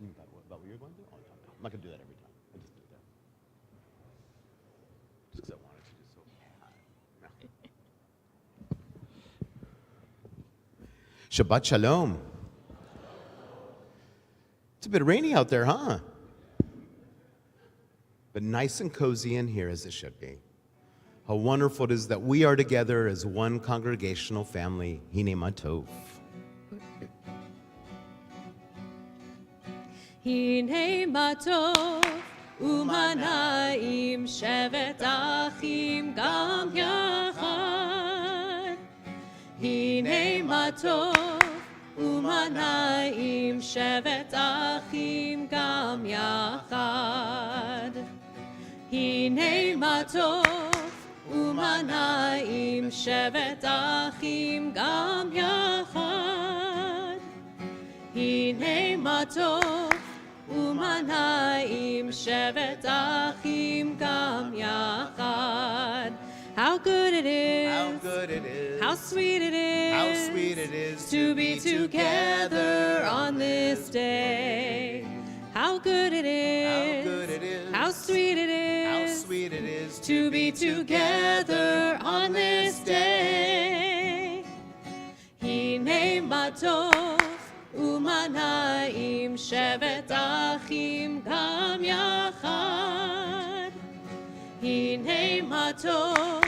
About what you're going to do? Oh, no. I'm not going to do that every time. I just do that. Just because I wanted to do so bad. No. Shabbat Shalom. It's a bit rainy out there, huh? But nice and cozy in here as it should be. How wonderful it is that we are together as one congregational family. Hine Matov. Hine Matov u'manaim shevet achim gam yachad. Hine Matov u'manaim shevet achim gam yachad. Hine Matov u'manaim shevet achim gam yachad. Hine Matov u'manaim shevet achim gam yachad. How good it is, how good it is, how sweet it is, how sweet it is to be together on this day. How good it is, how good it is, how sweet it is, how sweet it is to be together on this day. Hine Matov u'manaim shevet achim gam yachad. Hine Matov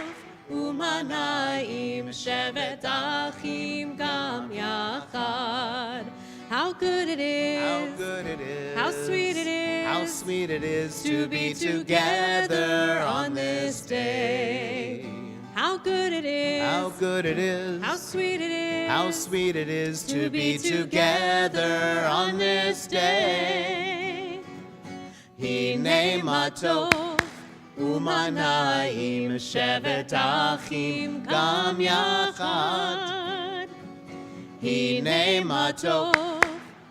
u'manaim shevet achim gam yachad. How good it is, how good it is, how sweet it is, how sweet it is to be together on this day. How good it is, how good it is, how sweet it is, how sweet it is to be together on this day. Hine Matov u'manaim shevet achim gam yachad. Hine Matov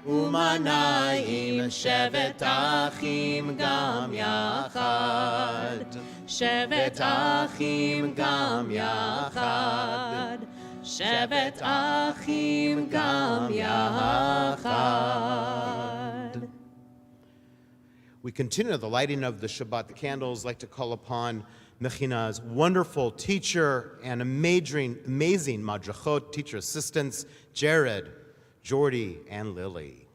u'manaim shevet achim gam yachad. shevet achim gam yachad. shevet achim gam yachad. We continue the lighting of the Shabbat candles. I'd like to call upon Mechina's wonderful teacher and amazing madrachot teacher assistants, Jared, Jordy, and Lily.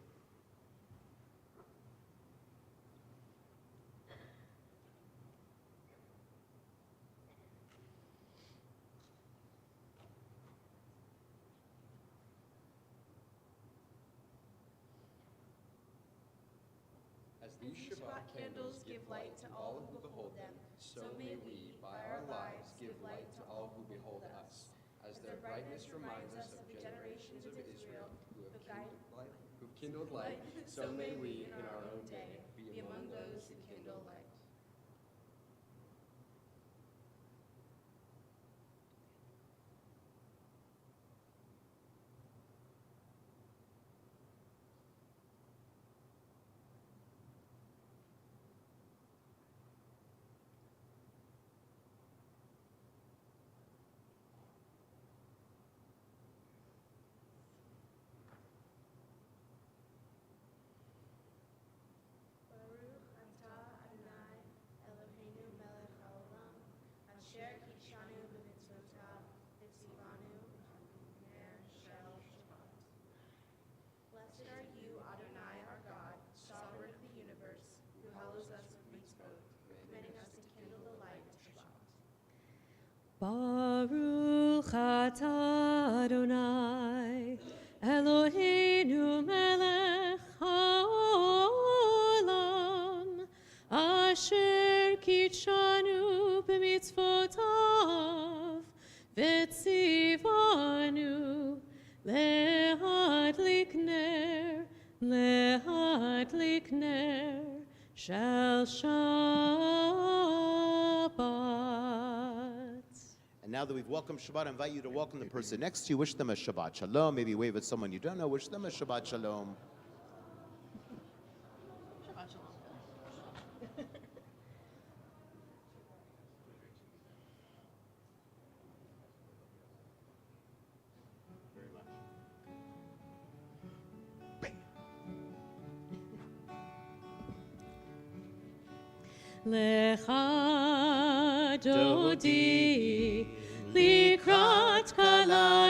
As these Shabbat candles give light to all who behold them, so may we, by our lives, give light to all who behold us. As their brightness reminds us of the generations of Israel who've kindled light, so may we, in our own day, be among those who kindle light. Blessed are you, Adonai, our God, sovereign of the universe, who hallows us with mitzvot, commanding us to kindle the light of Shabbat. Baruch atah Adonai, Eloheinu melech haolam, asher kitshanu b'mitzvotav, v'tzivanu Lehadlik ner shel Shabbat. And now that we've welcomed Shabbat, I invite you to welcome the person next to you. Wish them a Shabbat Shalom. Maybe wave at someone you don't know. Wish them a Shabbat Shalom. Shabbat Shalom. Very much. Bam. Lecha dodi, likrat kala,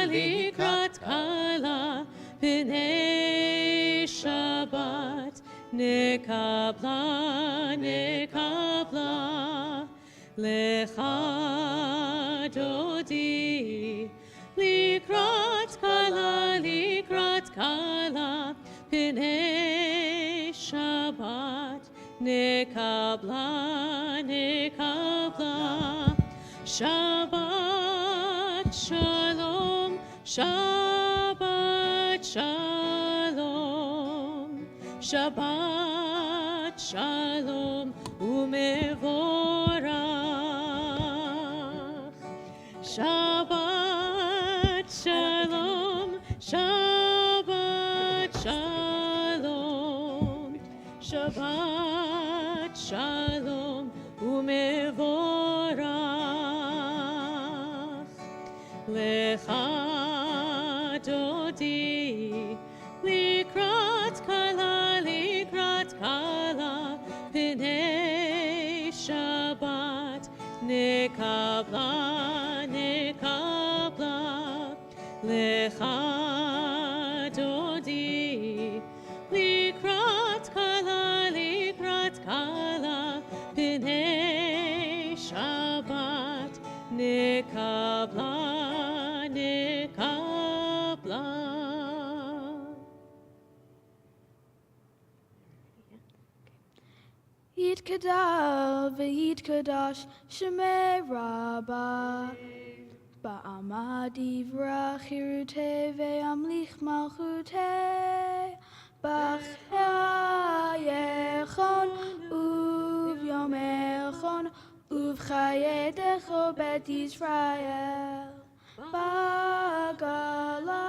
P'nei Shabbat, nekabla, Lecha dodi, likrat kala, P'nei Shabbat, nekabla, Shabbat shalom, Shabbat shalom, Shabbat shalom, umevorach. Shabbat shalom, Shabbat shalom, Shabbat shalom, umevorach. Lecha dodi, likrat kala, P'nei Shabbat, nekabla, Lecha dodi, likrat kala, P'nei Shabbat, nekabla. Yitkadal v'yitkadash Shemei Rabbah Ba'amad Yivrach Hirutei ve'amlich malchutei B'chayechon u'vyom echon u'vchayedecho bet Yisrael Bagala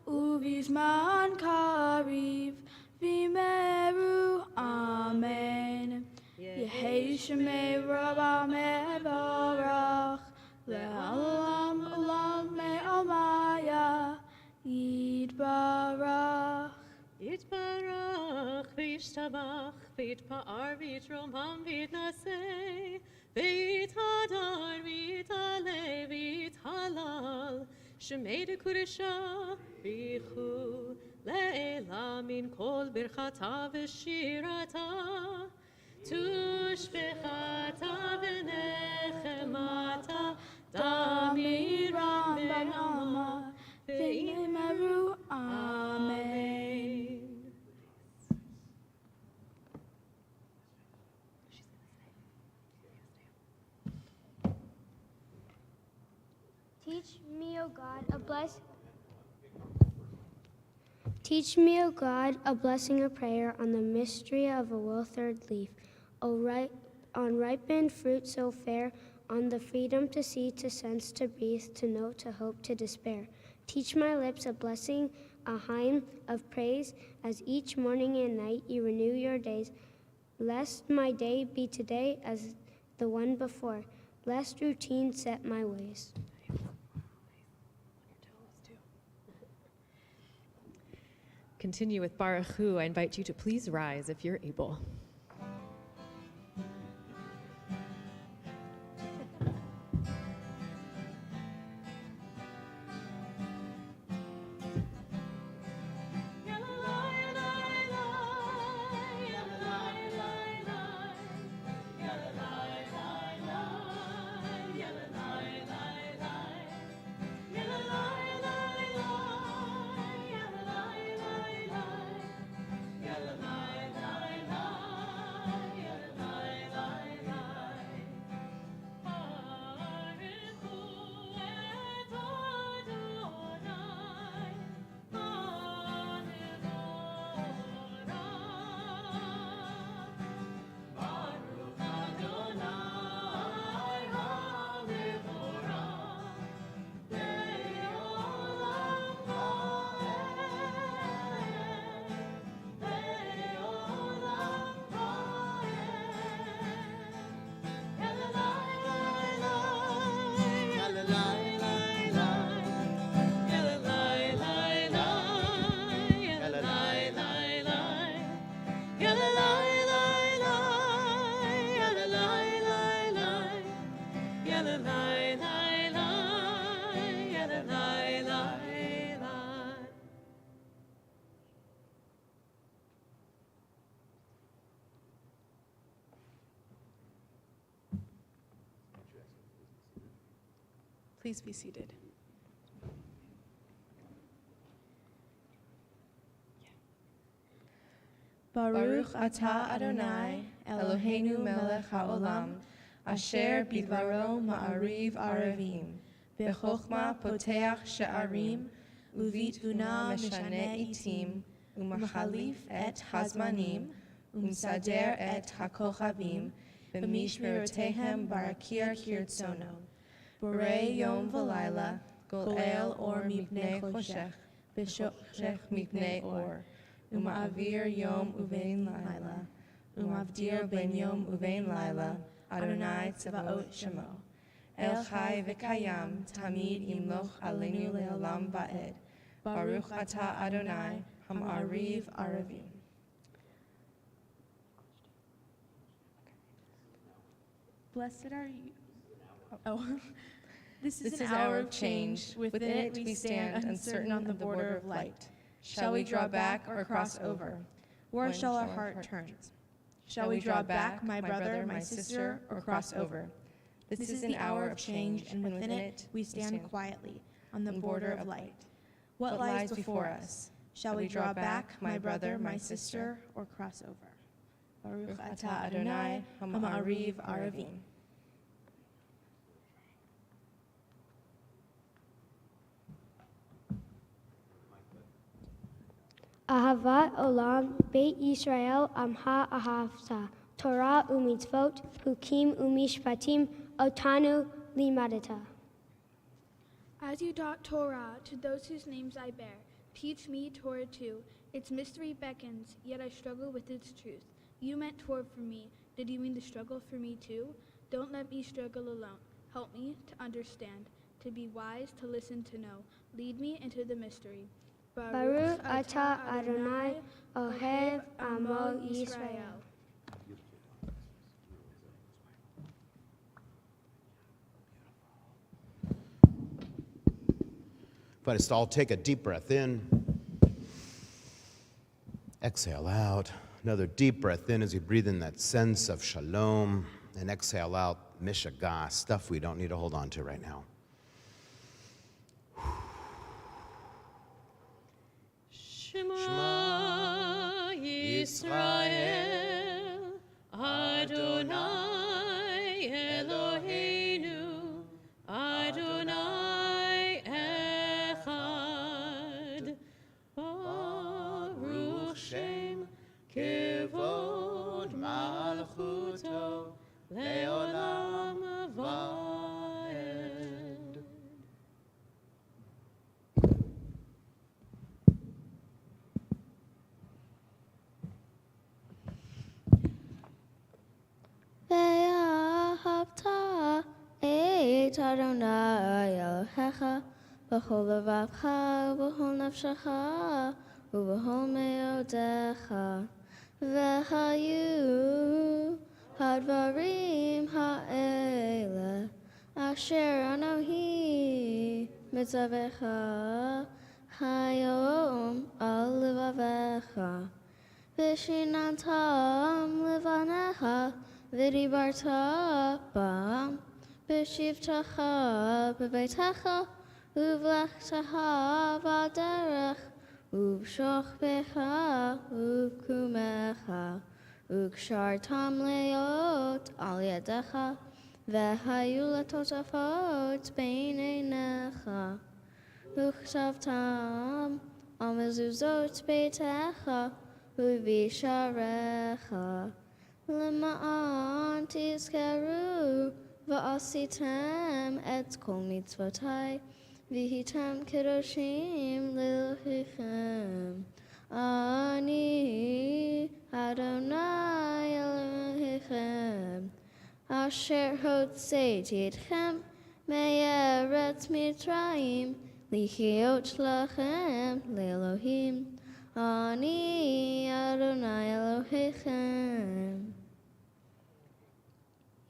u'vizman kariv Vimeru, Amen. Yehei Shemei Rabbah Mevorach, Le'olam Olam Me'omaya, Yitbarach. Yitbarach, v'yishtabach, v'yitpa'ar, v'yitromam, v'yitnaseh, v'yithadar, v'yitale, v'yithalal, Shemei dekurasha, v'yichu, Le'ela min kol birchata v'shirata, tushbechata v'nechemata, damiram benama, Vimeru, Amen. Teach me, O God, Teach me, O God, a blessing of prayer on the mystery of a withered leaf, on ripened fruit so fair, on the freedom to see, to sense, to breathe, to know, to hope, to despair. Teach my lips a blessing, a hymn of praise, as each morning and night you renew your days. Lest my day be today as the one before, lest routine set my ways. Continue with Baruch Hu. I invite you to please rise if you're able. Please be seated. Baruch atah Adonai, Eloheinu melech haolam, asher bidvaro ma'ariv arevim, bechokma poteach she'arim, uvituna meshane itim, umachalif et hazmanim, umsader et hakochavim, b'mishmerotehem barakir kirtzono. Borei yom v'layla, gol'el or mipnei choshech, b'shochech mipnei or. Uma'avir yom uvein laila, umavdir ben yom uvein laila, Adonai tzavaot shemo. El chai v'kayam, tamid yimloch aleinu le'olam va'ed. Baruch atah Adonai, ham'ariv arevim. Blessed are you. Oh. This is an hour of change. Within it we stand uncertain on the border of light. Shall we draw back or cross over? Where shall our heart turn? Shall we draw back, my brother, my sister, or cross over? This is an hour of change, and within it we stand quietly on the border of light. What lies before us? Shall we draw back, my brother, my sister, or cross over? Baruch atah Adonai, hama'ariv arevim. Ahavat olam, Beit Yisrael, amha ahavta, Torah umitzvot, hukim umishpatim, otanu limadata. As you taught Torah to those whose names I bear, teach me Torah too. Its mystery beckons, yet I struggle with its truth. You meant Torah for me. Did you mean to struggle for me too? Don't let me struggle alone. Help me to understand, to be wise, to listen, to know. Lead me into the mystery. Baruch atah Adonai, Ohev Amo Yisrael. Invite us to all take a deep breath in. Exhale out. Another deep breath in as you breathe in that sense of shalom. And exhale out, mishagah, stuff we don't need to hold on to right now. Shema Yisrael, Adonai Eloheinu, Adonai Echad. Baruch Shem Kevod Malchuto Leolam Vaed. Ve'ahavta et Adonai Elohecha b'chol levavcha u'b'chol nafshecha u'b'chol me'odecha ve'hayu hadvarim ha'ele asher anohi mitzavecha hayom al levavecha v'shinantam levanecha v'dibarta bam b'shivtacha b'beitecha uv'lechtacha v'aderech uv'shochbecha uv'kumecha ug'shartam leot al yadecha v'hayu letosafot b'neinecha uchsavtam al mezuzot beitecha uv'isharecha Lema'an tizkeru va'asitem et kol mitzvotai v'hitem kedoshim l'Elohechem. Ani Adonai Elohechem asher hotzeiti etchem me'eretz Mitzrayim lichiot lachem le'Elohim. Ani Adonai Elohechem.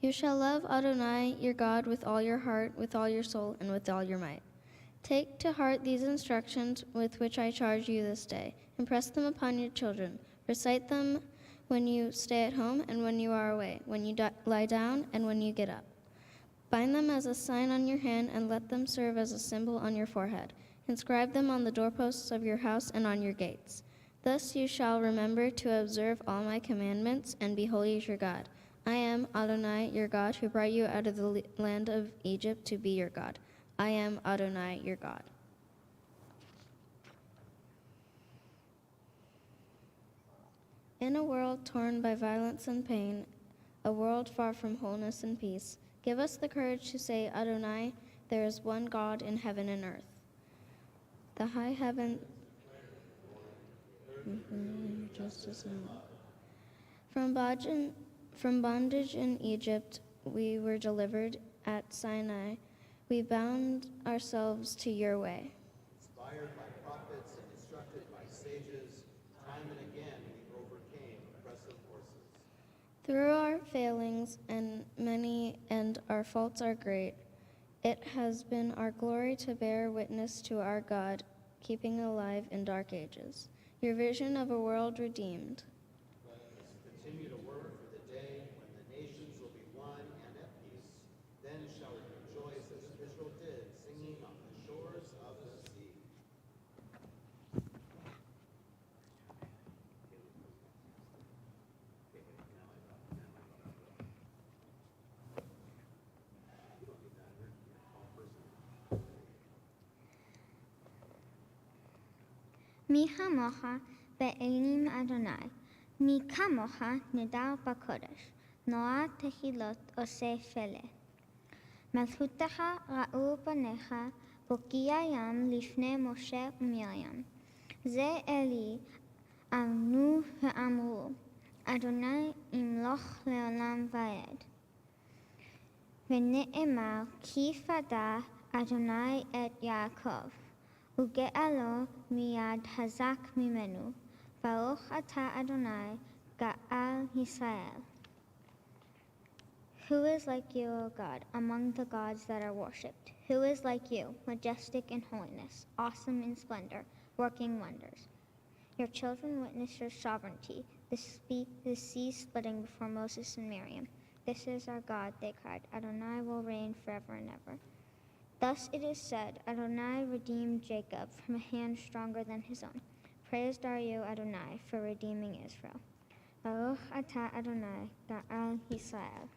You shall love Adonai, your God, with all your heart, with all your soul, and with all your might. Take to heart these instructions with which I charge you this day. Impress them upon your children. Recite them when you stay at home and when you are away, when you lie down and when you get up. Bind them as a sign on your hand and let them serve as a symbol on your forehead. Inscribe them on the doorposts of your house and on your gates. Thus you shall remember to observe all my commandments and be holy as your God. I am Adonai, your God, who brought you out of the land of Egypt to be your God. I am Adonai, your God. In a world torn by violence and pain, a world far from wholeness and peace, give us the courage to say, Adonai, there is one God in heaven and earth. The high heaven, justice and from bondage in Egypt, we were delivered at Sinai. We bound ourselves to your way. Inspired by prophets and instructed by sages, time and again we overcame oppressive forces. Through our failings and our faults are great, it has been our glory to bear witness to our God, keeping alive in dark ages. Your vision of a world redeemed. Let us continue to work for the day when the nations will be one and at peace. Then shall we rejoice as Israel did, singing on the shores of the sea. מי כמוך באלים אדוני, מי כמוך נדר בקודש, נורא תחילות עושה פלא. מלכותך ראו בניך, בוקע ים לפני משה ומרים. זה אלי אמנו ואמרו, אדוני ימלוך לעולם ועד. ונאמר כי פדה אדוני את יעקב. וגאלו מיד חזק ממנו, ברוך אתה אדוני, גאל ישראל. Who is like you, O God, among the gods that are worshipped? Who is like you, majestic in holiness, awesome in splendor, working wonders? Your children witness your sovereignty, the sea splitting before Moses and Miriam. This is our God, they cried. Adonai will reign forever and ever. Thus it is said, Adonai redeemed Jacob from a hand stronger than his own. Praised are you, Adonai, for redeeming Israel. Baruch atah Adonai, Ga'al Yisrael.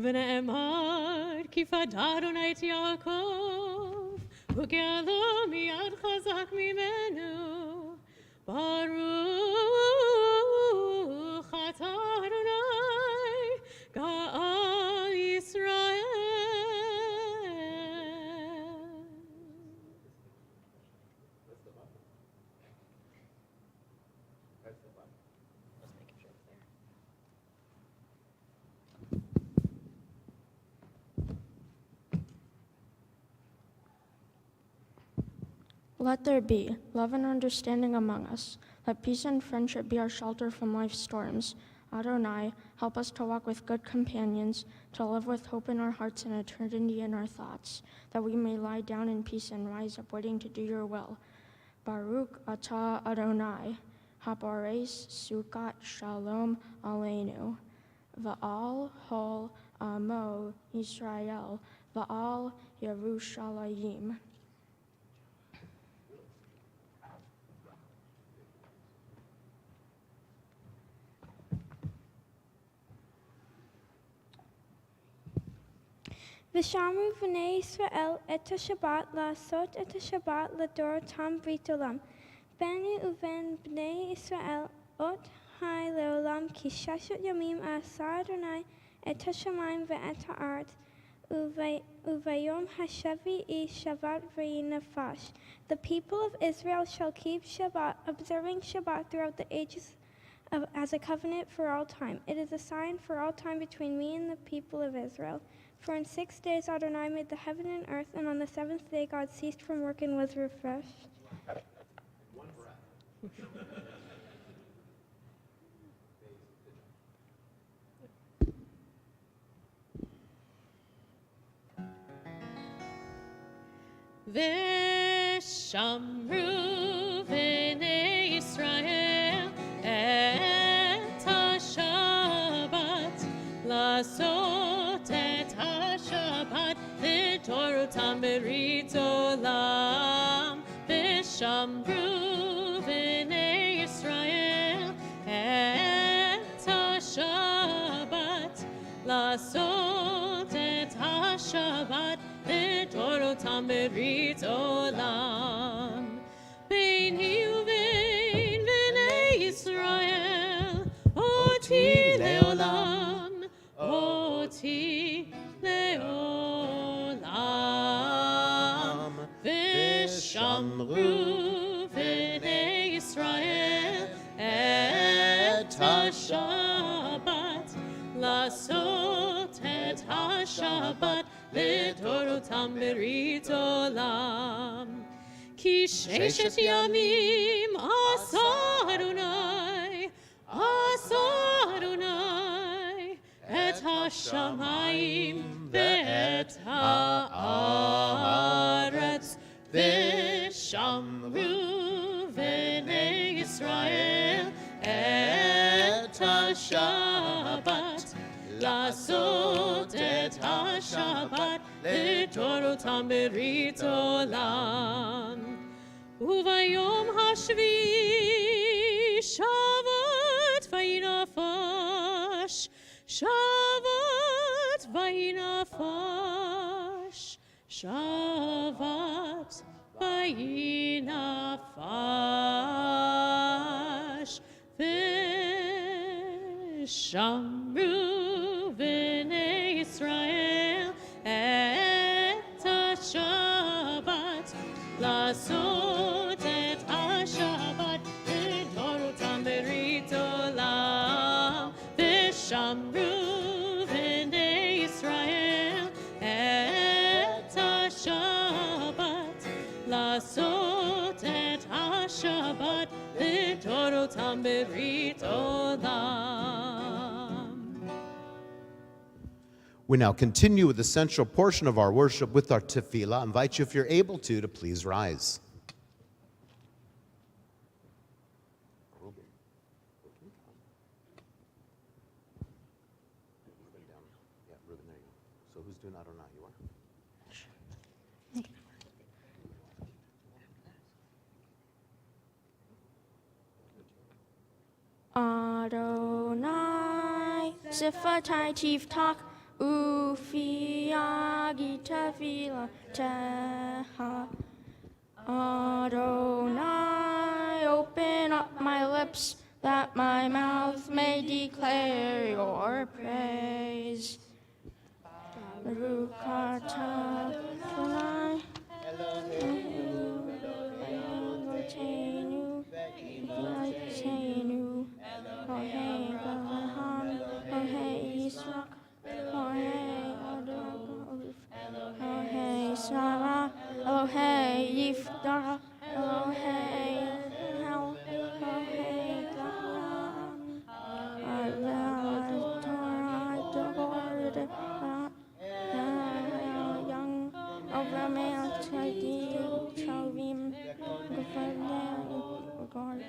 ונאמר כי פדה אדוני את יעקב וגאלו מיד חזק ממנו ברוך אתה אדוני גאל ישראל. Let there be love and understanding among us. Let peace and friendship be our shelter from life's storms. Adonai, help us to walk with good companions, to live with hope in our hearts and eternity in our thoughts, that we may lie down in peace and rise up waiting to do your will. Baruch atah Adonai, habares sukat shalom aleinu, va'al hol amo Yisrael, va'al Yerushalayim. V'shamru v'nei Yisrael et ha-Shabbat la'asot et ha-Shabbat l'dorotam brit olam. Beni uven b'nei Yisrael ot hai leolam ki shashat yamim asa Adonai et ha-shamayim ve'et ha'aretz uvayom ha-shavi shavat v'yinafash. The people of Israel shall keep Shabbat, observing Shabbat throughout the ages as a covenant for all time. It is a sign for all time between me and the people of Israel. For in 6 days Adonai made the heaven and earth, and on the seventh day God ceased from work and was refreshed. One breath. V'shamru v'nei Yisrael et ha-Shabbat la'asot et ha-Shabbat v'torotam berit olam. V'shamru v'nei Yisrael et ha-Shabbat la'asot et ha-Shabbat v'torotam berit olam. Beini uvein b'nei Yisrael oti leolam, oti leolam. V'shamru v'nei Yisrael et ha-Shabbat la'asot et ha-Shabbat v'torotam berit olam. Ki sheshet yamim asa Adonai et ha-shamayim ve'et ha'aretz. V'shamru v'nei Yisrael et ha-Shabbat la'asot et ha-Shabbat v'torotam berit olam. Uvayom hashvi shavat vayinafash, shavat vayinafash, shavat vayinafash. V'shamru v'nei Yisrael et ha-Shabbat la'asot et ha-Shabbat v'torotam berit olam. V'shamru v'nei Yisrael et ha-Shabbat la'asot et ha-Shabbat v'torotam berit olam. We now continue with the central portion of our worship with our tefillah. I invite you, if you're able to please rise. So who's doing Adonai? You are? Adonai, Sifatai Tiftach, Ufiagi Tefila Teha. Adonai, open up my lips, that my mouth may declare your praise. Baruch atah Adonai, Eloheinu, Eloheinu, Ohei Abraham, Ohei Yitzchak, Ohei Adonai, Ohei Sarah, Ohei Yiftach, Shamel Tadim Chavim Gavadel Gord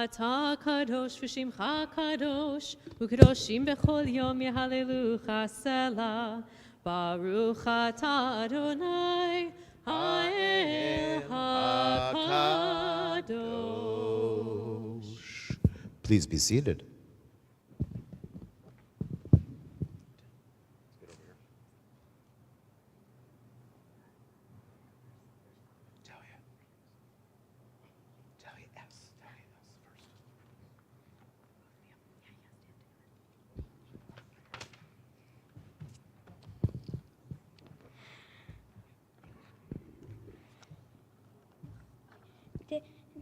אתה קדוש ושמך קדוש, וקדושים בכל יום יהללוך סלה. ברוך אתה אדוני, האל הקדוש. Please be seated.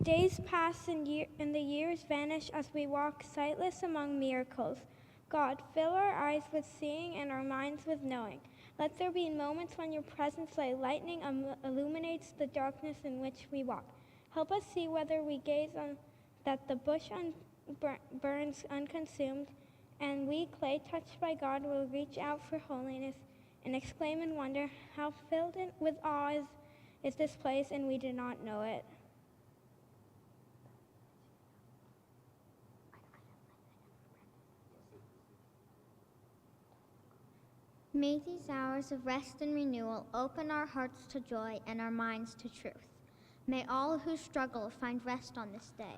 Days pass and the years vanish as we walk sightless among miracles. God, fill our eyes with seeing and our minds with knowing. Let there be moments when your presence like lightning illuminates the darkness in which we walk. Help us see whether we gaze on that the bush burns unconsumed, and we, clay touched by God, will reach out for holiness and exclaim in wonder, how filled with awe is this place, and we did not know it. May these hours of rest and renewal open our hearts to joy and our minds to truth. May all who struggle find rest on this day.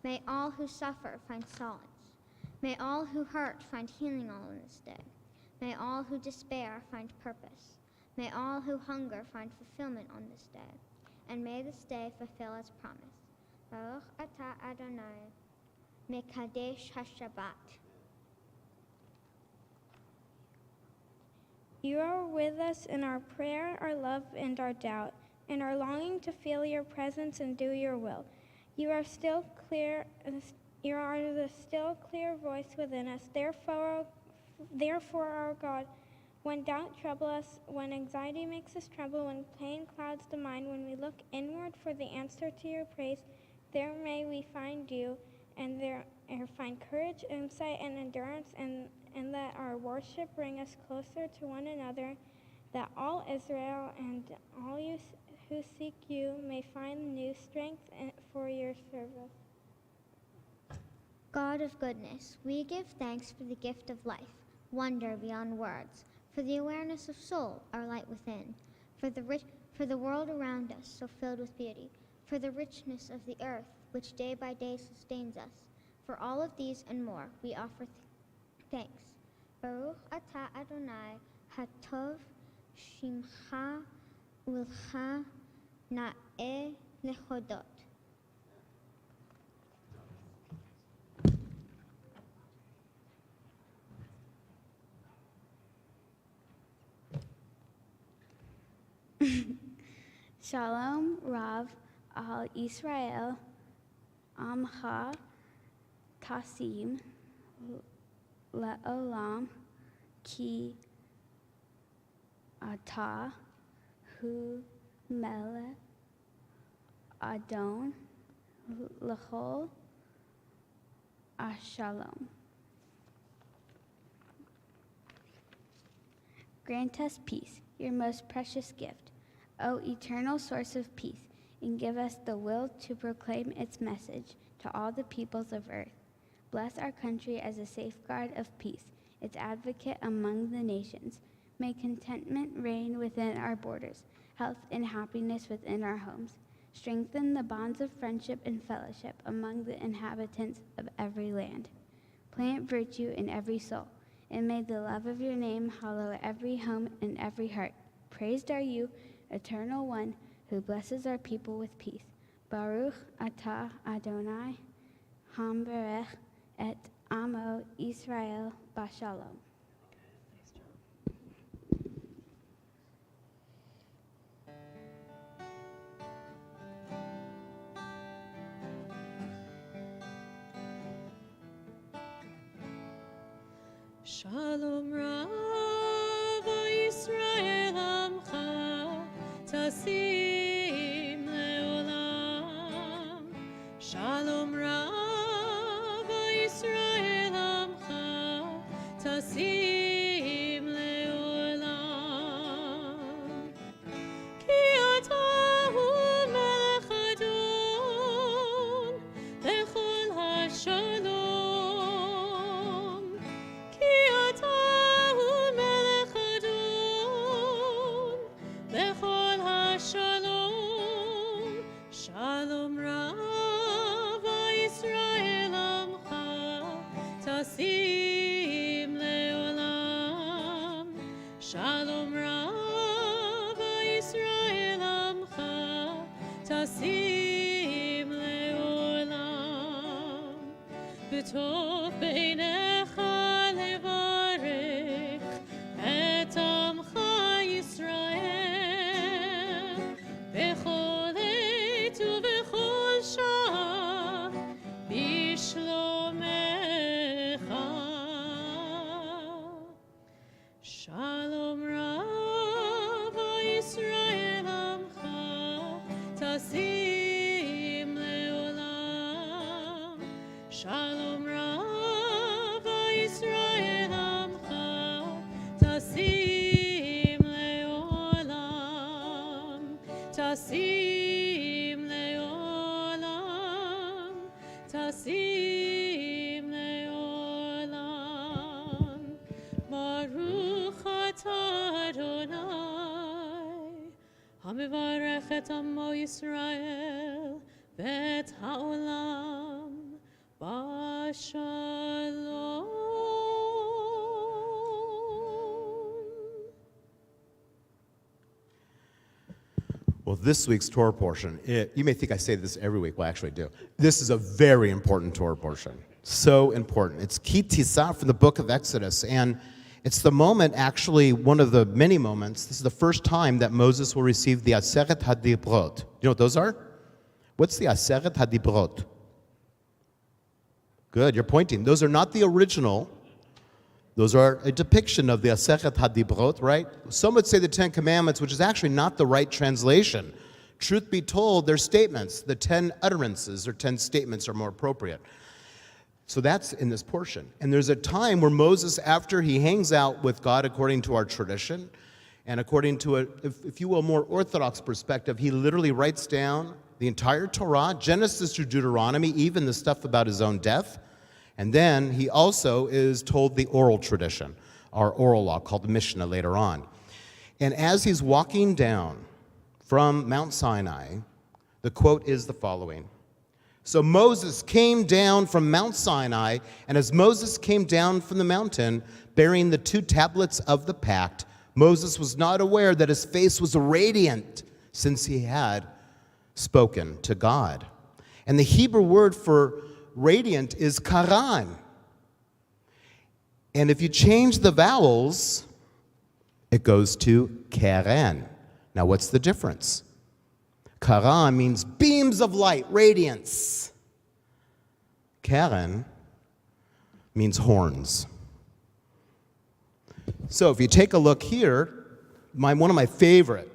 May all who suffer find solace. May all who hurt find healing on this day. May all who despair find purpose. May all who hunger find fulfillment on this day. And may this day fulfill its promise. Baruch atah Adonai, Mekadesh HaShabbat. You are with us in our prayer, our love, and our doubt, and our longing to feel your presence and do your will. You are still clear. You are the still clear voice within us. Therefore, our God, when doubt troubles us, when anxiety makes us tremble, when pain clouds the mind, when we look inward for the answer to your praise, there may we find you, and there find courage, insight, and endurance, and let our worship bring us closer to one another, that all Israel and all you who seek you may find new strength for your service. God of goodness, we give thanks for the gift of life, wonder beyond words, for the awareness of soul, our light within, for the world around us so filled with beauty, for the richness of the earth which day by day sustains us. For all of these and more, we offer thanks. Baruch atah Adonai, hatov shimcha ulcha na'eh lechodot. Shalom Rav al Israel Amcha Tasim Le'olam Ki ata hu melech Adon l'chol ashalom. Grant us peace, your most precious gift, O eternal source of peace, and give us the will to proclaim its message to all the peoples of earth. Bless our country as a safeguard of peace, its advocate among the nations. May contentment reign within our borders, health and happiness within our homes. Strengthen the bonds of friendship and fellowship among the inhabitants of every land. Plant virtue in every soul, and may the love of your name hallow every home and every heart. Praised are you, Eternal One, who blesses our people with peace. Baruch atah Adonai, hamberech et amo Israel bashalom. Shalom Rav Yisrael Amcha Tasim Leolam. Shalom Rav Yisrael Amcha Tasim Leolam. Ki ata hu melech Adon lechol hashalom. Shalom Rav Yisrael Amcha Tasim Leolam. Shalom Rav Yisrael Amcha Tasim Leolam. B'tov beinecha levarech et amcha Yisrael b'chol עת ובכל שעה בשלומך. Shalom Rav Yisrael Amcha Tasim Leolam. Shalom Rav Yisrael Amcha Tasim Leolam. Tasim Leolam. Tasim Leolam. Baruch atah Adonai, hamevarech et amo Yisrael v'et ha'olam b'shalom. Well, this week's Torah portion, you may think I say this every week. Well, I actually do. This is a very important Torah portion. So important. It's Ki Tisa from the book of Exodus. And it's the moment, actually, one of the many moments. This is the first time that Moses will receive the Aseret HaDibrot. Do you know what those are? What's the Aseret HaDibrot? Good, you're pointing. Those are not the original. Those are a depiction of the Aseret HaDibrot, right? Some would say the Ten Commandments, which is actually not the right translation. Truth be told, they're statements. The 10 utterances or 10 statements are more appropriate. So that's in this portion. And there's a time where Moses, after he hangs out with God according to our tradition, and according to a, if you will, more orthodox perspective, he literally writes down the entire Torah, Genesis through Deuteronomy, even the stuff about his own death. And then he also is told the oral tradition, our oral law called the Mechina later on. And as he's walking down from Mount Sinai, the quote is the following. So Moses came down from Mount Sinai, and as Moses came down from the mountain, bearing the 2 tablets of the pact, Moses was not aware that his face was radiant, since he had spoken to God. And the Hebrew word for radiant is karan. And if you change the vowels, it goes to keren. Now, what's the difference? Karan means beams of light, radiance. Keren means horns. So if you take a look here, one of my favorite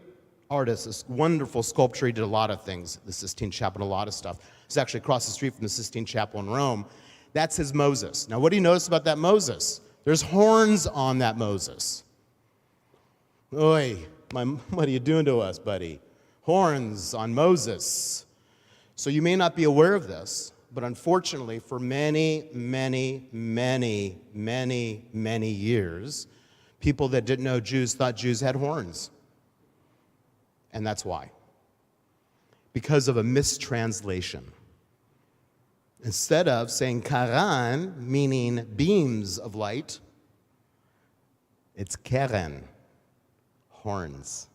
artists, this wonderful sculpture, he did a lot of things, the Sistine Chapel and a lot of stuff. It's actually across the street from the Sistine Chapel in Rome. That's his Moses. Now what do you notice about that Moses? There's horns on that Moses. Oi, what are you doing to us, buddy? Horns on Moses. So you may not be aware of this, but unfortunately for many, many, many, many, many years, people that didn't know Jews thought Jews had horns. And that's why. Because of a mistranslation. Instead of saying karan, meaning beams of light, it's keren, horns.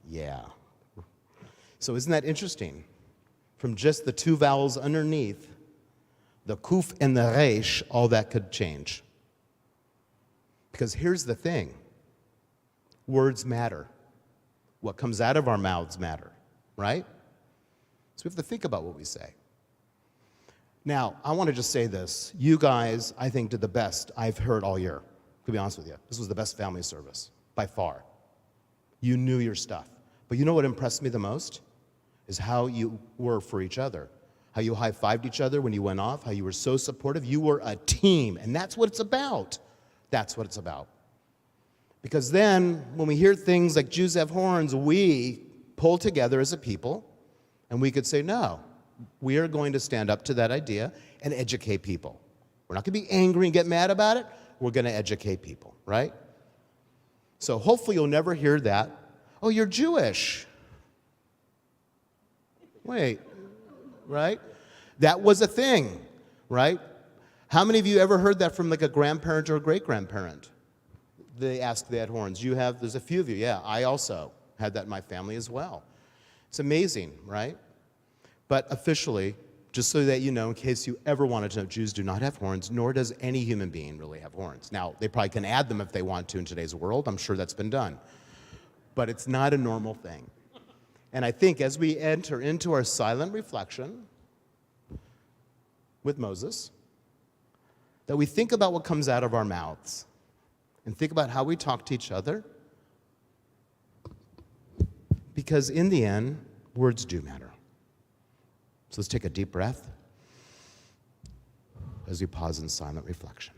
Yeah. So isn't that interesting? From just the two vowels underneath, the kuf and the resh, all that could change. Because here's the thing. Words matter. What comes out of our mouths matter, right? So we have to think about what we say. Now, I want to just say this. You guys, I think, did the best I've heard all year, to be honest with you. This was the best family service, by far. You knew your stuff. But you know what impressed me the most? Is how you were for each other. How you high-fived each other when you went off, how you were so supportive. You were a team, and that's what it's about. That's what it's about. Because then, when we hear things like Jews have horns, we pull together as a people, and we could say, no, we are going to stand up to that idea and educate people. We're not going to be angry and get mad about it. We're going to educate people, right? So hopefully you'll never hear that. Oh, you're Jewish. Wait, right? That was a thing, right? How many of you ever heard that from like a grandparent or a great-grandparent? They asked they had horns. There's a few of you, yeah. I also had that in my family as well. It's amazing, right? But officially, just so that you know, in case you ever wanted to know, Jews do not have horns, nor does any human being really have horns. Now, they probably can add them if they want to in today's world. I'm sure that's been done. But it's not a normal thing. And I think as we enter into our silent reflection with Moses, that we think about what comes out of our mouths and think about how we talk to each other. Because in the end, words do matter. So let's take a deep breath as we pause in silent reflection.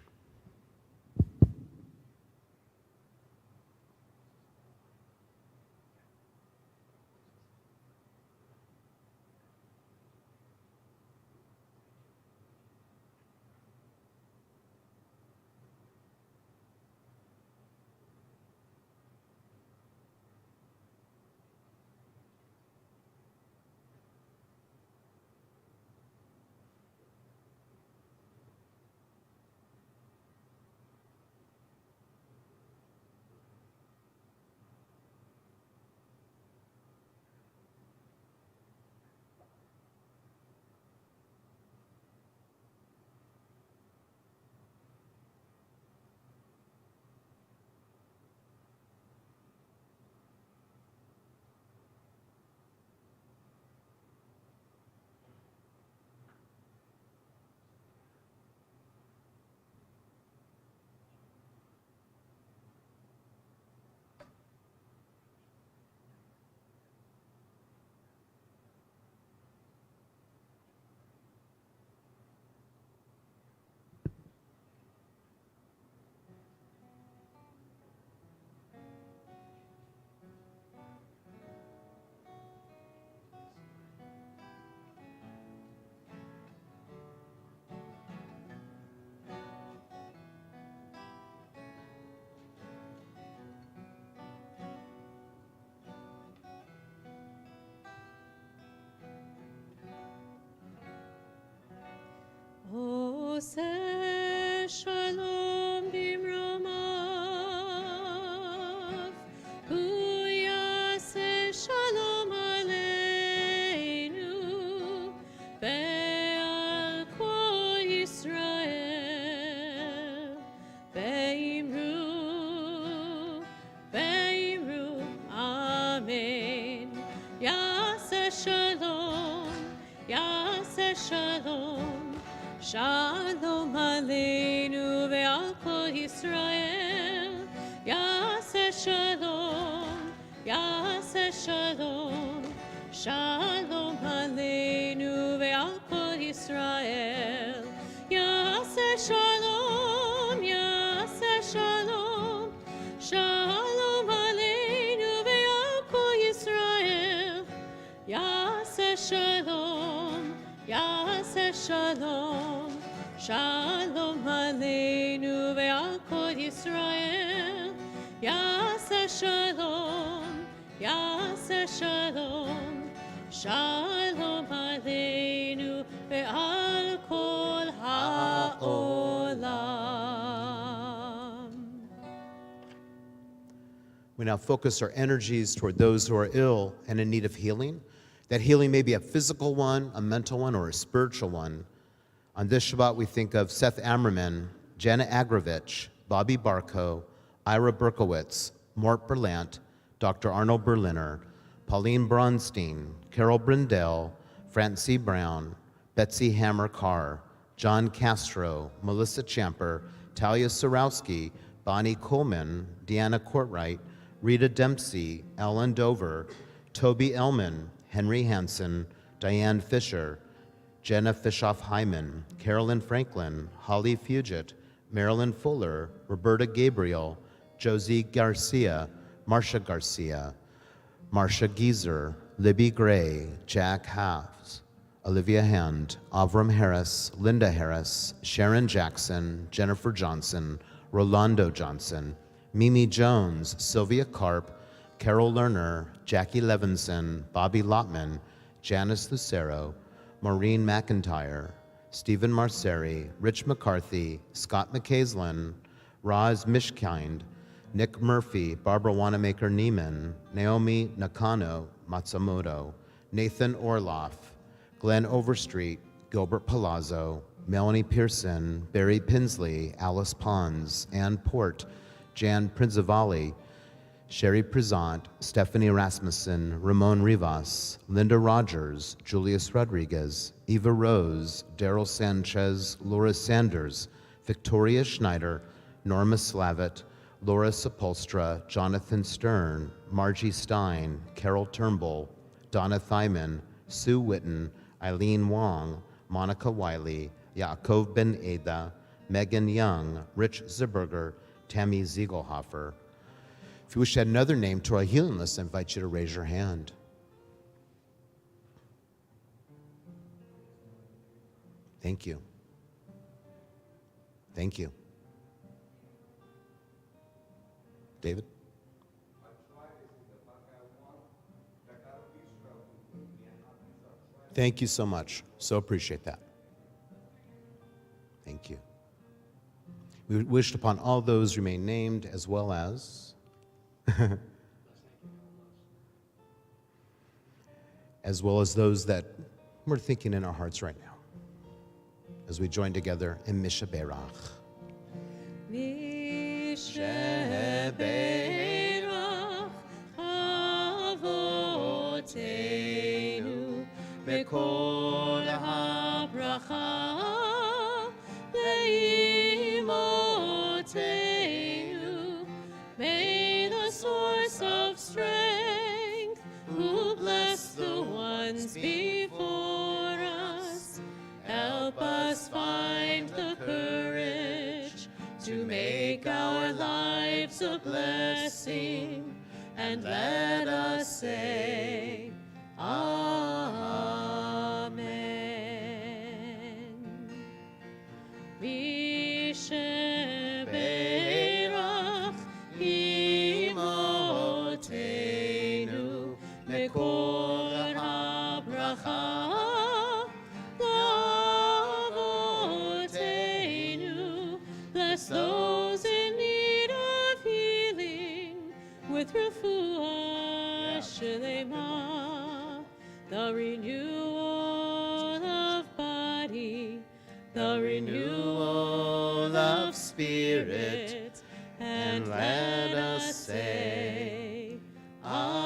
עושה שלום במרומיו, הוא יעשה שלום עלינו ועל כל ישראל. ואמרו אמן. יעשה שלום, שלום עלינו ועל כל ישראל, shalom, yaseh shalom, shalom aleinu ve'al kol Yisrael. Yaseh shalom, yaseh shalom, shalom aleinu ve'al kol Yisrael. Yaseh shalom, yaseh shalom, shalom aleinu ve'al kol Yisrael. Yaseh shalom, yaseh shalom, shalom aleinu ve'al kol ha'olam. We now focus our energies toward those who are ill and in need of healing. That healing may be a physical one, a mental one, or a spiritual one. On this Shabbat, we think of Seth Ammerman, Jana Agrovich, Bobby Barco, Ira Berkowitz, Mort Berlant, Dr. Arnold Berliner, Pauline Bronstein, Carol Brindell, Francie Brown, Betsy Hammer Carr, John Castro, Melissa Champer, Talia Sorowski, Bonnie Coleman, Deanna Courtwright, Rita Dempsey, Ellen Dover, Toby Ellman, Henry Hansen, Diane Fisher, Jenna Fischoff-Hyman, Carolyn Franklin, Holly Fugit, Marilyn Fuller, Roberta Gabriel, Josie Garcia, Marcia Garcia, Marcia Gieser, Libby Gray, Jack Halves, Olivia Hand, Avram Harris, Linda Harris, Sharon Jackson, Jennifer Johnson, Rolando Johnson, Mimi Jones, Sylvia Karp, Carol Lerner, Jackie Levinson, Bobby Lotman, Janice Lucero, Maureen McIntyre, Stephen Marceri, Rich McCarthy, Scott McCaslin, Roz Mishkind, Nick Murphy, Barbara Wanamaker Neiman, Naomi Nakano Matsumoto, Nathan Orloff, Glenn Overstreet, Gilbert Palazzo, Melanie Pearson, Barry Pinsley, Alice Pons, Ann Port, Jan Prinzavali, Sherry Prezant, Stephanie Rasmussen, Ramon Rivas, Linda Rogers, Julius Rodriguez, Eva Rose, Daryl Sanchez, Laura Sanders, Victoria Schneider, Norma Slavitt, Laura Sepulstra, Jonathan Stern, Margie Stein, Carol Turnbull, Donna Thyman, Sue Witten, Eileen Wong, Monica Wiley, Yaakov Ben Eda, Megan Young, Rich Zerberger, Tammy Ziegelhofer. If you wish to add another name to our healing list, I invite you to raise your hand. Thank you. Thank you. David? Thank you so much. So appreciate that. Thank you. We wished upon all those remain named, as well as those that we're thinking in our hearts right now, as we join together in Misha Berach. Misha Berach Avoteinu Bekol HaBracha Leimotenu. May the source of strength, who bless the ones before us, help us find the courage to make our lives a blessing, and let us say, Amen. Mishe Berach Imotenu Mekor HaBracha Lavotenu. Bless those in need of healing with refuah shlema, the renewal of body, the renewal of spirit, and let us say, Amen.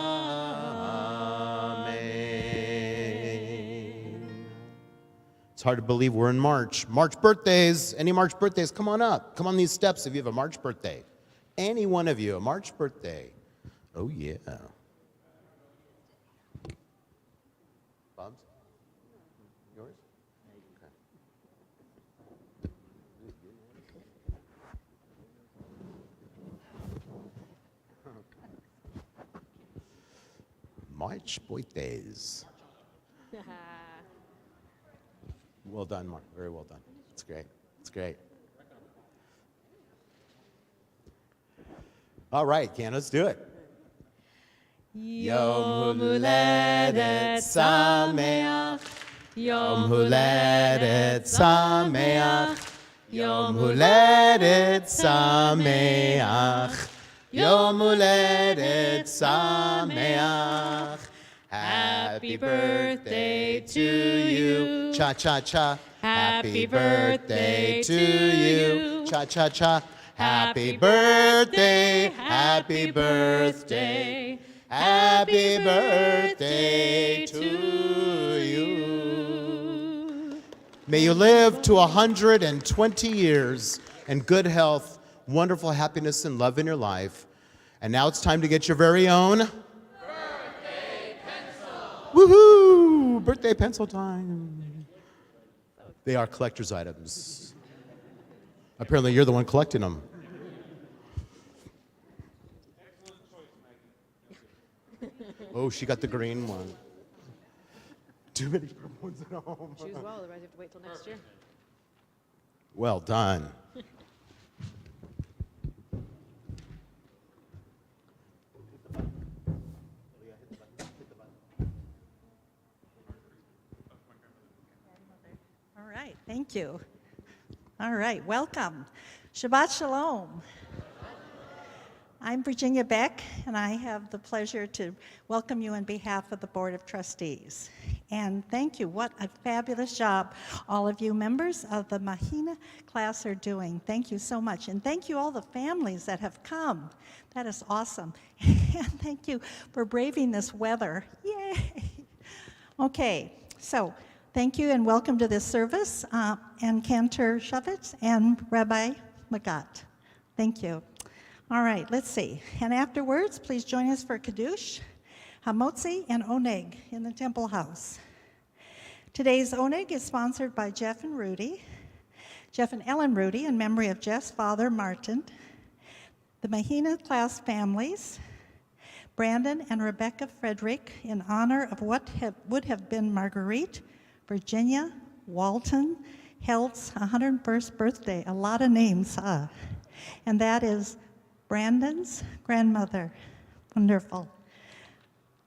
It's hard to believe we're in March. March birthdays. Any March birthdays? Come on up. Come on these steps if you have a March birthday. Any one of you, a March birthday. Oh, yeah. Bob's? Yours? Okay. March birthdays. Well done, Mark. Very well done. It's great. It's great. All right, Ken, let's do it. Yom Huledet Sameach. Yom Huledet Sameach. Yom Huledet Sameach. Yom Huledet Sameach. Happy birthday to you. Cha cha cha. Happy birthday to you. Cha cha cha. Happy birthday, happy birthday, happy birthday to you. May you live to 120 years in good health, wonderful happiness and love in your life. And now it's time to get your very own birthday pencil. Woohoo! Birthday pencil time. They are collector's items. Apparently, you're the one collecting them. Oh, she got the green one. Too many purple ones at home. Choose well, otherwise you have to wait till next year. Well done. All right, thank you. All right, welcome. Shabbat Shalom. I'm Virginia Beck, and I have the pleasure to welcome you on behalf of the Board of Trustees. And thank you. What a fabulous job all of you members of the Mechina class are doing. Thank you so much. And thank you all the families that have come. That is awesome. And thank you for braving this weather. Yay! Okay, so thank you and welcome to this service, and Cantor Shavitz and Rabbi Magat. Thank you. All right, let's see. And afterwards, please join us for Kiddush, Hamotzi, and Oneg in the Temple House. Today's Oneg is sponsored by Jeff and Ellen Rudy, in memory of Jeff's father, Martin, the Mechina class families, Brandon and Rebecca Frederick, in honor of what would have been Marguerite, Virginia, Walton, Held's 101st birthday. A lot of names, huh? And that is Brandon's grandmother. Wonderful.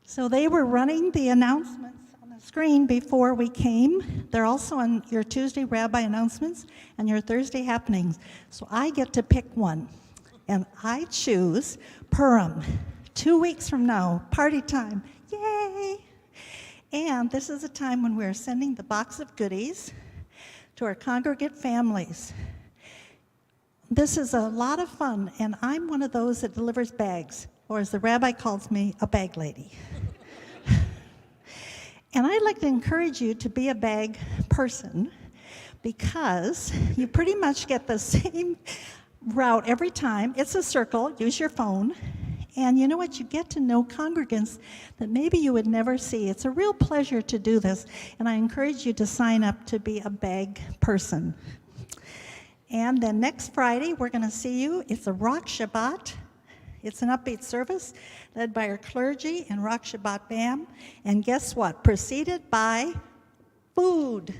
So they were running the announcements on the screen before we came. They're also on your Tuesday rabbi announcements and your Thursday happenings. So I get to pick one. And I choose Purim. 2 weeks from now, party time. Yay! And this is a time when we're sending the box of goodies to our congregate families. This is a lot of fun, and I'm one of those that delivers bags, or as the rabbi calls me, a bag lady. And I'd like to encourage you to be a bag person, because you pretty much get the same route every time. It's a circle, use your phone, and you know what? You get to know congregants that maybe you would never see. It's a real pleasure to do this, and I encourage you to sign up to be a bag person. And then next Friday, we're going to see you. It's a Rock Shabbat. It's an upbeat service led by our clergy and Rock Shabbat BAM. And guess what? Preceded by food.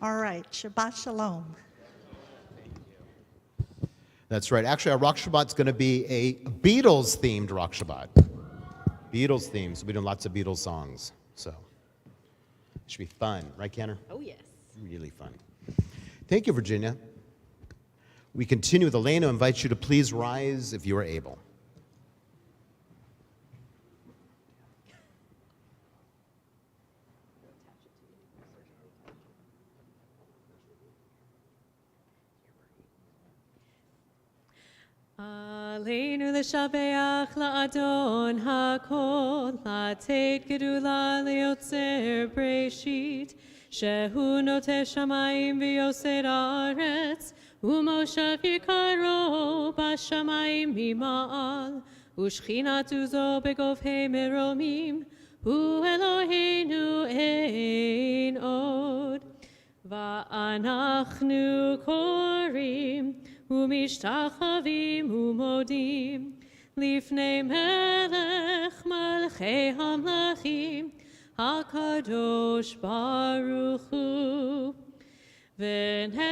All right, Shabbat Shalom. That's right. Actually, our Rock Shabbat's going to be a Beatles-themed Rock Shabbat. Beatles themed, so we're doing lots of Beatles songs. So it should be fun, right, Cantor? Oh, yes. Really fun. Thank you, Virginia. We continue with Elena. Invite you to please rise if you are able. Aleinu l'shabeach la'adon ha'kol, la'tet gedula le'otzer breshit, שהוא נוטה שמיים ויוסד הארץ, ומושב יקרו בשמיים ממעל, ושכינת עוזו בגובהי מרומים, הוא אלוהינו אין עוד. ואנחנו קוראים ומשתחווים ומודים לפני מלך מלכי המלכים, הקדוש ברוך הוא. ונאמר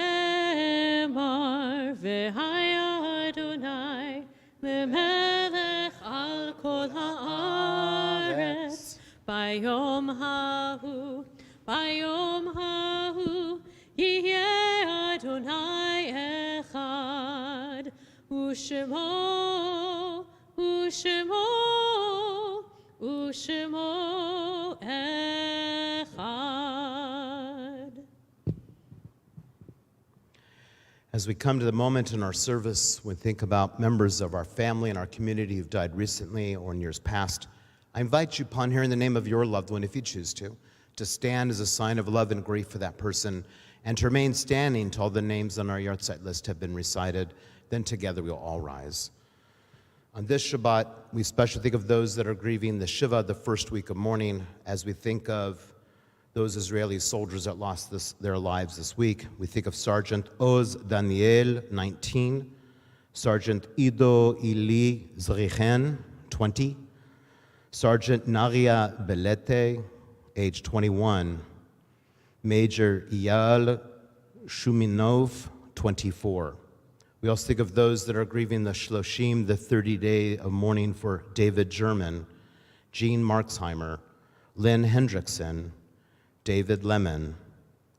והיה אדוני למלך על כל הארץ ביום ההוא, ביום ההוא יהיה אדוני אחד, ושמו אחד. As we come to the moment in our service, we think about members of our family and our community who've died recently or in years past. I invite you, upon hearing the name of your loved one, if you choose to stand as a sign of love and grief for that person, and to remain standing till all the names on our yahrzeit list have been recited. Then together we'll all rise. On this Shabbat, we especially think of those that are grieving the Shiva, the first week of mourning, as we think of those Israeli soldiers that lost their lives this week. We think of Sergeant Oz Daniel, 19, Sergeant Ido Ili Zrichen, 20, Sergeant Naria Belete, age 21, Major Iyal Shuminov, 24. We also think of those that are grieving the Shloshim, the 30-day of mourning for David German, Jean Marksheimer, Lynn Hendrickson, David Lemon.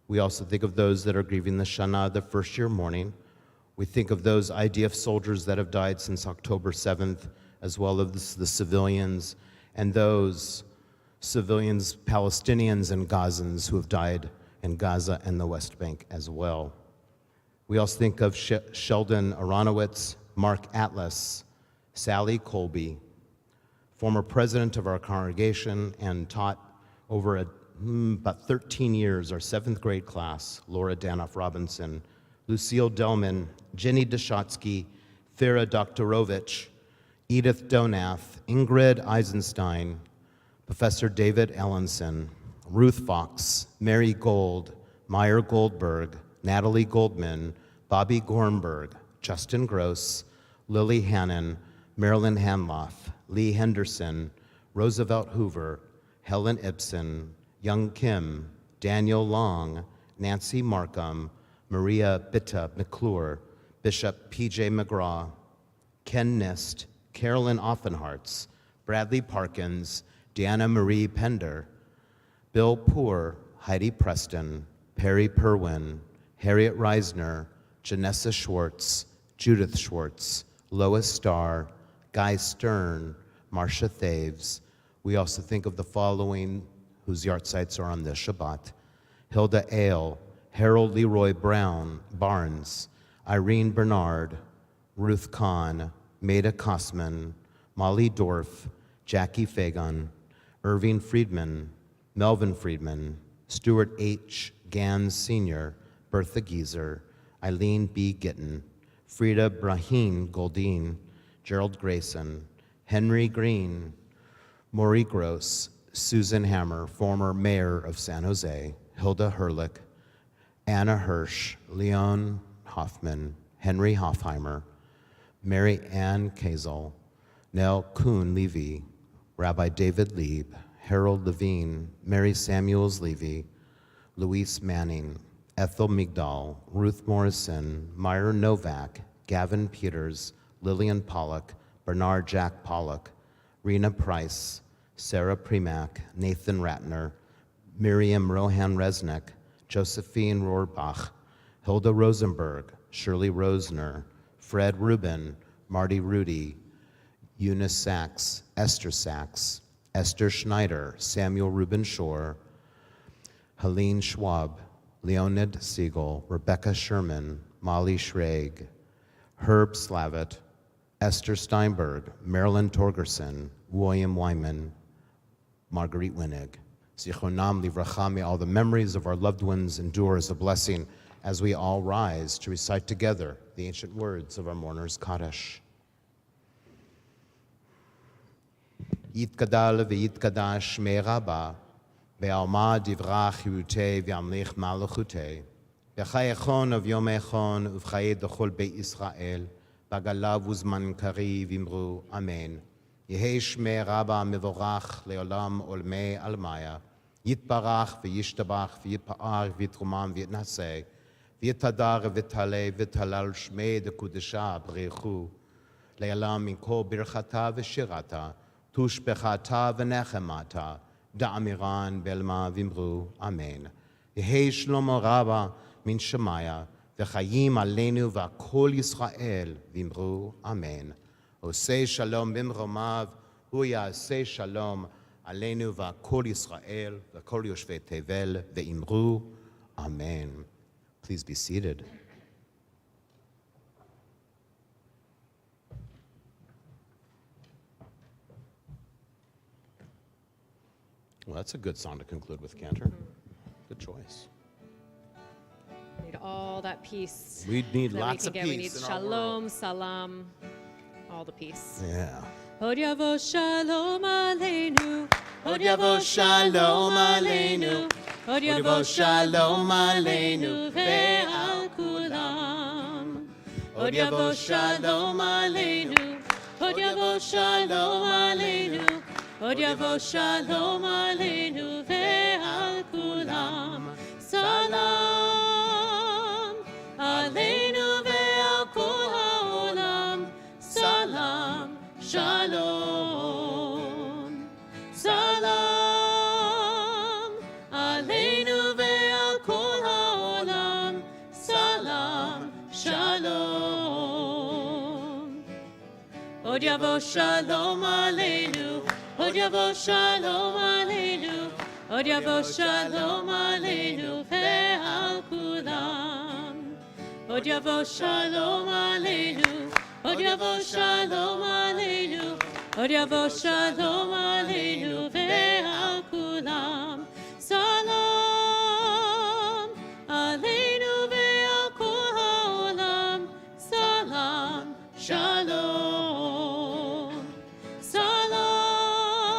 We also think of those that are grieving the Shana, the first year mourning. We think of those IDF soldiers that have died since October 7th, as well as the civilians, and those civilians, Palestinians and Gazans who have died in Gaza and the West Bank as well. We also think of Sheldon Aronowitz, Mark Atlas, Sally Colby, former president of our congregation and taught over about 13 years our 7th grade class, Laura Danoff Robinson, Lucille Delman, Jenny Deshotsky, Farah Doktorovich, Edith Donath, Ingrid Eisenstein, Professor David Ellenson, Ruth Fox, Mary Gold, Meyer Goldberg, Natalie Goldman, Bobby Gornberg, Justin Gross, Lily Hannon, Marilyn Hanloff, Lee Henderson, Roosevelt Hoover, Helen Ibsen, Young Kim, Daniel Long, Nancy Markham, Maria Bitta McClure, Bishop P.J. McGraw, Ken Nist, Carolyn Offenhartz, Bradley Parkins, Deanna Marie Pender, Bill Poor, Heidi Preston, Perry Perwin, Harriet Reisner, Janessa Schwartz, Judith Schwartz, Lois Starr, Guy Stern, Marcia Thaves. We also think of the following whose yahrzeits are on this Shabbat: Hilda Ale, Harold Leroy Barnes, Irene Bernard, Ruth Kahn, Maida Kosman, Molly Dorff, Jackie Fagan, Irving Friedman, Melvin Friedman, Stuart H. Gans Sr., Bertha Gieser, Eileen B. Gittin, Frida Brahim Goldine, Gerald Grayson, Henry Green, Maury Gross, Susan Hammer, former mayor of San Jose, Hilda Herlick, Anna Hirsch, Leon Hoffman, Henry Hoffheimer, Mary Ann Kazel, Nell Kuhn Levy, Rabbi David Lieb, Harold Levine, Mary Samuels Levy, Louise Manning, Ethel Migdal, Ruth Morrison, Myra Novak, Gavin Peters, Lillian Pollock, Bernard Jack Pollock, Rena Price, Sarah Premack, Nathan Ratner, Miriam Rohan Resnick, Josephine Rohrbach, Hilda Rosenberg, Shirley Rosner, Fred Rubin, Marty Rudy, Eunice Sachs, Esther Schneider, Samuel Rubin Shore, Helene Schwab, Leonid Siegel, Rebecca Sherman, Molly Schrag, Herb Slavitt, Esther Steinberg, Marilyn Torgerson, William Wyman, Marguerite Winnig. Zichronam livracha, may all the memories of our loved ones endure as a blessing as we all rise to recite together the ancient words of our mourner's Kaddish. Yitkadal v'yitkadash me'raba, ve'alma divrach yirutei v'amlich malachutei, v'chayechon of yom echon uv'chayed dechol beit Yisrael, v'agalav uzman kari v'imru amen. Yehesh me'raba mevorach le'olam olmei almaya, yitbarach v'yishtabach v'yitpa'ar v'yitrumam v'yitnaseh, v'yitadar v'yitaleh v'yitalal shmei dekudesha b'reichu, le'olam min kol birchata v'shirata, tushbechata v'nechemata, da'amiran belma v'imru, amen. Yehi shlomo rabba min shemaya, v'chayim aleinu v'akol Yisrael v'imru, amen. Osei shalom bimromav, hu ya'aseh shalom aleinu v'akol Yisrael, v'akol yoshvei tevel v'imru, amen. Please be seated. Well, that's a good song to conclude with, Cantor. Good choice. We need all that peace. We need that lots we of can get. peace. We need in our shalom, world. salam, all the peace. Yeah. Od yavo shalom aleinu. Od yavo shalom aleinu. Od yavo shalom aleinu ve'al kulam. Od yavo shalom aleinu. Od yavo shalom aleinu. Od yavo shalom aleinu ve'al kulam. Salam aleinu ve'al kol ha'olam. Salam shalom. Salam aleinu ve'al kol ha'olam. Salam shalom. Od yavo shalom aleinu. Od yavo shalom aleinu. Od yavo shalom aleinu ve'al kulam. Od yavo shalom aleinu. Od yavo shalom aleinu. Od yavo shalom aleinu ve'al kulam. Salam aleinu ve'al kol ha'olam. Salam shalom. Salam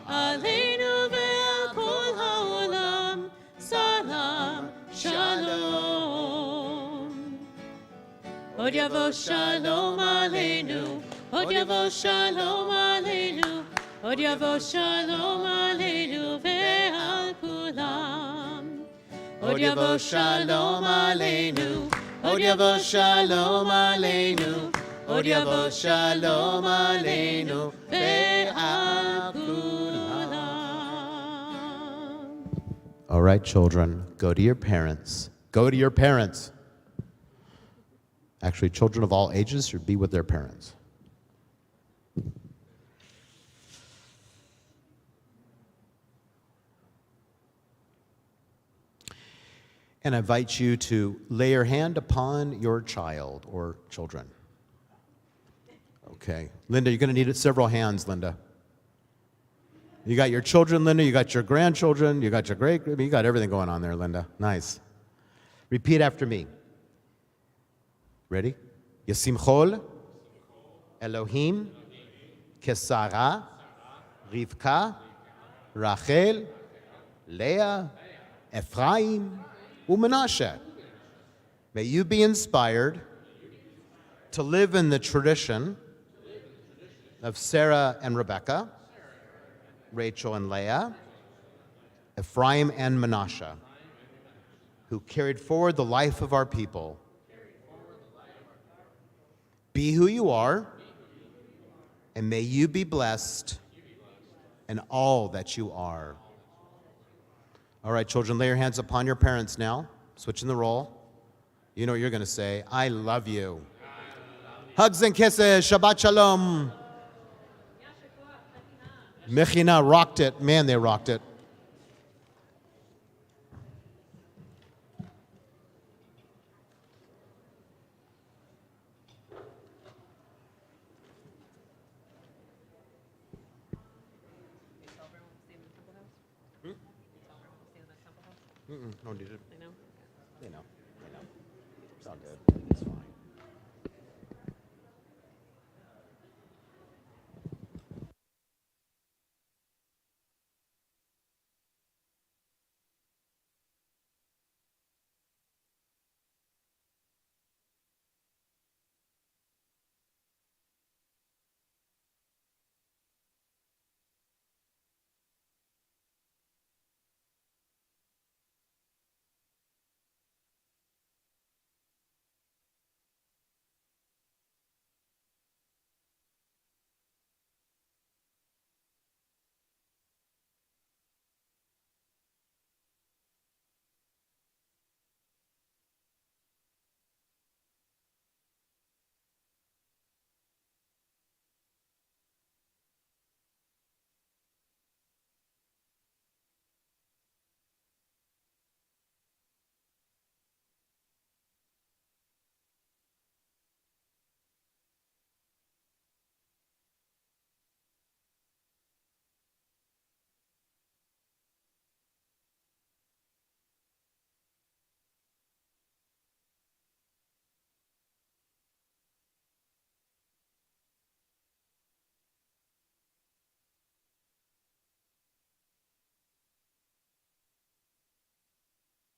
aleinu ve'al kol ha'olam. Salam shalom. Od yavo shalom aleinu. Od yavo shalom aleinu. Od yavo shalom aleinu ve'al kulam. Od yavo shalom aleinu. Od yavo shalom aleinu. Od yavo shalom aleinu ve'al kulam. All right, children, go to your parents. Go to your parents. Actually, children of all ages should be with their parents. And I invite you to lay your hand upon your child or children. Okay. Linda, you're going to need several hands, Linda. You got your children, Linda. You got your grandchildren. You got your you got everything going on there, Linda. Nice. Repeat after me. Ready? Yasimchol, Elohim, Kesara, Rivka, Rachel, Leah, Ephraim, Umenashe. May you be inspired to live in the tradition of Sarah and Rebecca, Rachel and Leah, Ephraim and Manasseh, who carried forward the life of our people. Be who you are, and may you be blessed in all that you are. All right, children, lay your hands upon your parents now. Switching the role. You know what you're going to say. I love you. Hugs and kisses. Shabbat shalom. Mechina rocked it. Man, they rocked it. No, did you? I know. They know. It's all good. It's fine.